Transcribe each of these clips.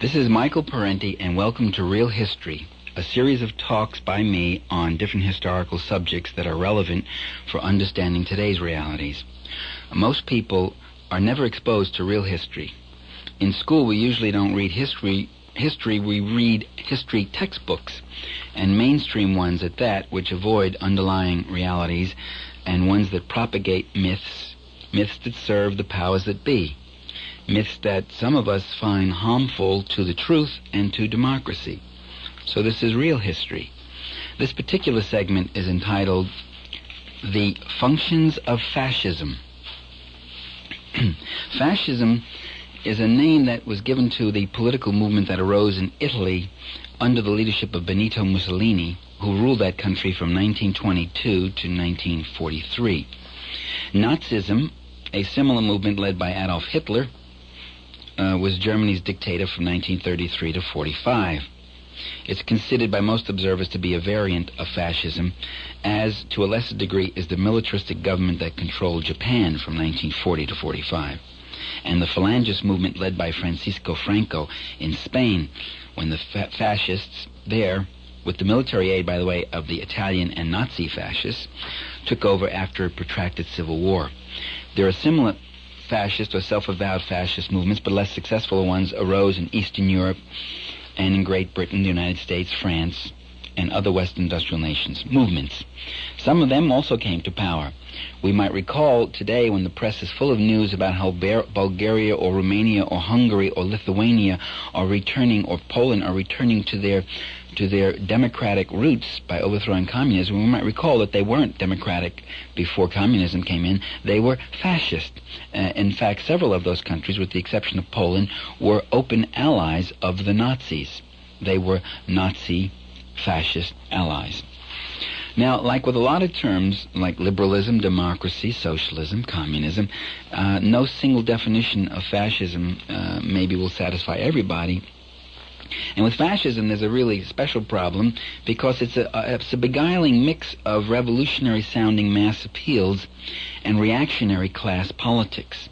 This is Michael Parenti, and welcome to Real History, a series of talks by me on different historical subjects that are relevant for understanding today's realities. Most people are never exposed to real history. In school, we usually don't read history, we read history textbooks, and mainstream ones at that, which avoid underlying realities, and ones that propagate myths that serve the powers that be. Myths that some of us find harmful to the truth and to democracy. So this is real history. This particular segment is entitled The Functions of Fascism. Fascism is a name that was given to the political movement that arose in Italy under the leadership of Benito Mussolini, who ruled that country from 1922 to 1943. Nazism, a similar movement led by Adolf Hitler, was Germany's dictator from 1933 to 45. It's considered by most observers to be a variant of fascism, as to a lesser degree is the militaristic government that controlled Japan from 1940 to 45, and the Falangist movement led by Francisco Franco in Spain, when the fascists there, with the military aid, by the way, of the Italian and Nazi fascists, took over after a protracted civil war. There are similar fascist or self-avowed fascist movements, but less successful ones arose in Eastern Europe and in Great Britain, the United States, France, and other Western industrial nations. Movements. Some of them also came to power. We might recall today, when the press is full of news about how Bulgaria or Romania or Hungary or Lithuania are returning, or Poland are returning to their democratic roots by overthrowing communism. We might recall that they weren't democratic before communism came in. They were fascist. In fact, several of those countries, with the exception of Poland, were open allies of the Nazis. They were Nazi fascist allies. Now, like with a lot of terms like liberalism, democracy, socialism, communism, no single definition of fascism maybe will satisfy everybody. And with fascism, there's a really special problem because it's a beguiling mix of revolutionary-sounding mass appeals and reactionary class politics.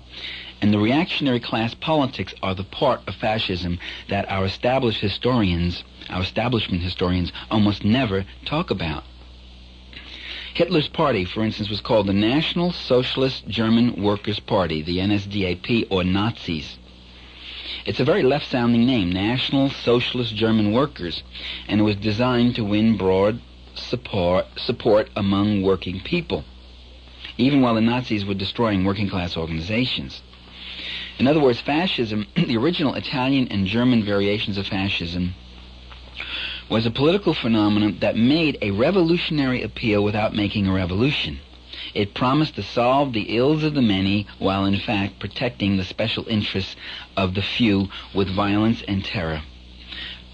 And the reactionary class politics are the part of fascism that our establishment historians almost never talk about. Hitler's party, for instance, was called the National Socialist German Workers' Party, the NSDAP, or Nazis. It's a very left-sounding name, National Socialist German Workers, and it was designed to win broad support among working people, even while the Nazis were destroying working-class organizations. In other words, fascism, the original Italian and German variations of fascism, was a political phenomenon that made a revolutionary appeal without making a revolution. It promised to solve the ills of the many while in fact protecting the special interests of the few with violence and terror.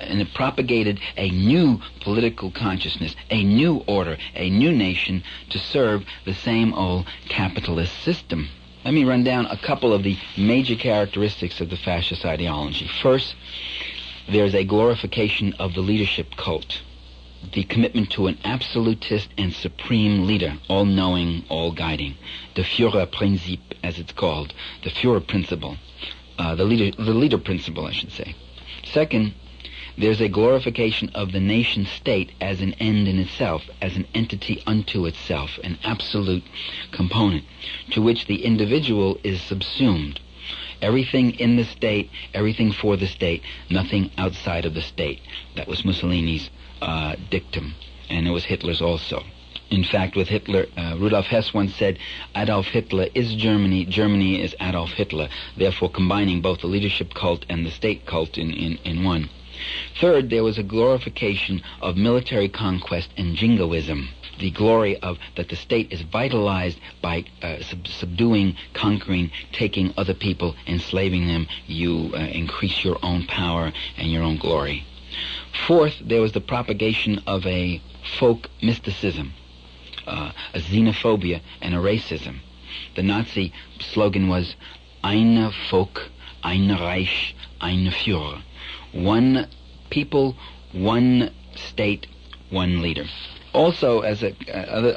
And it propagated a new political consciousness, a new order, a new nation to serve the same old capitalist system. Let me run down a couple of the major characteristics of the fascist ideology. First, there's a glorification of the leadership cult, the commitment to an absolutist and supreme leader, all-knowing, all-guiding, the Führerprinzip, as it's called, the Führer principle, the leader principle, I should say. Second, there's a glorification of the nation-state as an end in itself, as an entity unto itself, an absolute component, to which the individual is subsumed. Everything in the state, everything for the state, nothing outside of the state. That was Mussolini's dictum, and it was Hitler's also. In fact, with Hitler, Rudolf Hess once said, Adolf Hitler is Germany, Germany is Adolf Hitler, therefore combining both the leadership cult and the state cult in one. Third, there was a glorification of military conquest and jingoism, the glory of that the state is vitalized by subduing, conquering, taking other people, enslaving them. You increase your own power and your own glory. Fourth, there was the propagation of a folk mysticism, a xenophobia, and a racism. The Nazi slogan was Eine Volk, ein Reich, ein Führer. One people, one state, one leader. Also, as a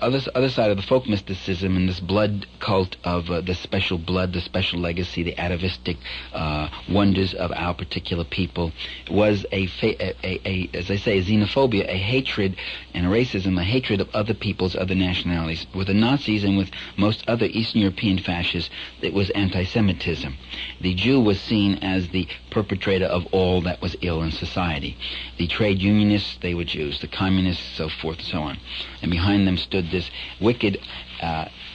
other side of the folk mysticism and this blood cult of the special blood, the special legacy, the atavistic wonders of our particular people, was as I say, a xenophobia, a hatred and a racism, a hatred of other peoples, other nationalities. With the Nazis and with most other Eastern European fascists, it was anti-Semitism. The Jew was seen as the perpetrator of all that was ill in society. The trade unionists, they were Jews. The communists, so forth and so on. And behind them stood this wicked,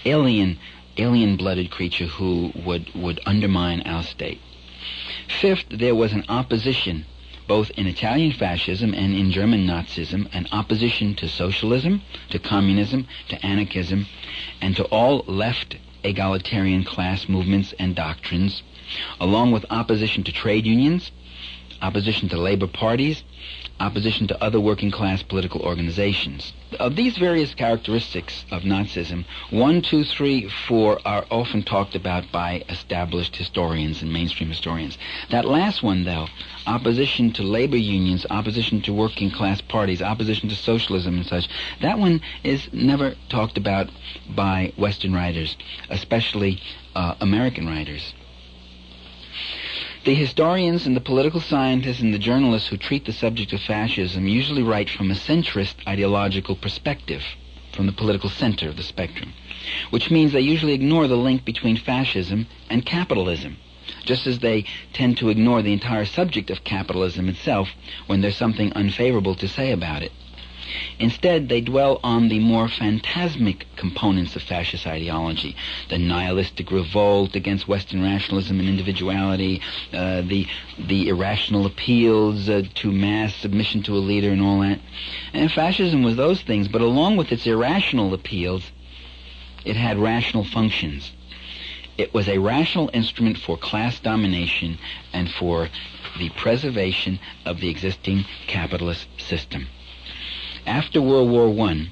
alien-blooded creature who would undermine our state. Fifth, there was an opposition, both in Italian fascism and in German Nazism, an opposition to socialism, to communism, to anarchism, and to all left egalitarian class movements and doctrines, along with opposition to trade unions, opposition to labor parties, opposition to other working class political organizations. Of these various characteristics of Nazism, 1, 2, 3, 4 are often talked about by established historians and mainstream historians. That last one, though, opposition to labor unions, opposition to working class parties, opposition to socialism and such, that one is never talked about by Western writers, especially American writers. The historians and the political scientists and the journalists who treat the subject of fascism usually write from a centrist ideological perspective, from the political center of the spectrum, which means they usually ignore the link between fascism and capitalism, just as they tend to ignore the entire subject of capitalism itself when there's something unfavorable to say about it. Instead, they dwell on the more phantasmic components of fascist ideology, the nihilistic revolt against Western rationalism and individuality, the irrational appeals to mass submission to a leader and all that. And fascism was those things, but along with its irrational appeals, it had rational functions. It was a rational instrument for class domination and for the preservation of the existing capitalist system. After World War I,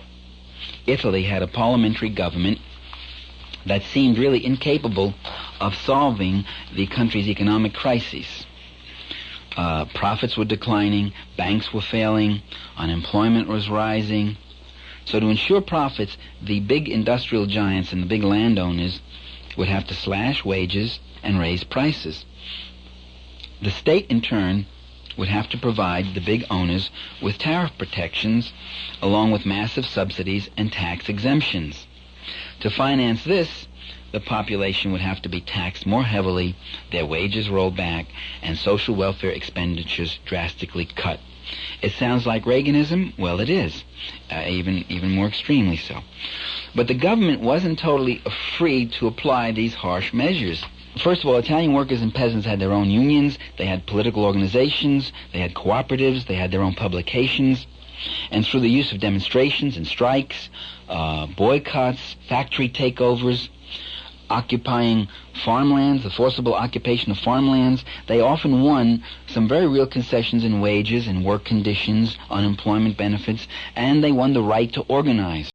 Italy had a parliamentary government that seemed really incapable of solving the country's economic crises. Profits were declining, banks were failing, unemployment was rising. So to ensure profits, the big industrial giants and the big landowners would have to slash wages and raise prices. The state, in turn, would have to provide the big owners with tariff protections along with massive subsidies and tax exemptions. To finance this, the population would have to be taxed more heavily, their wages rolled back, and social welfare expenditures drastically cut. It sounds like Reaganism? Well, it is, even more extremely so. But the government wasn't totally free to apply these harsh measures. First of all, Italian workers and peasants had their own unions, they had political organizations, they had cooperatives, they had their own publications, and through the use of demonstrations and strikes, boycotts, factory takeovers, occupying farmlands, the forcible occupation of farmlands, they often won some very real concessions in wages and work conditions, unemployment benefits, and they won the right to organize.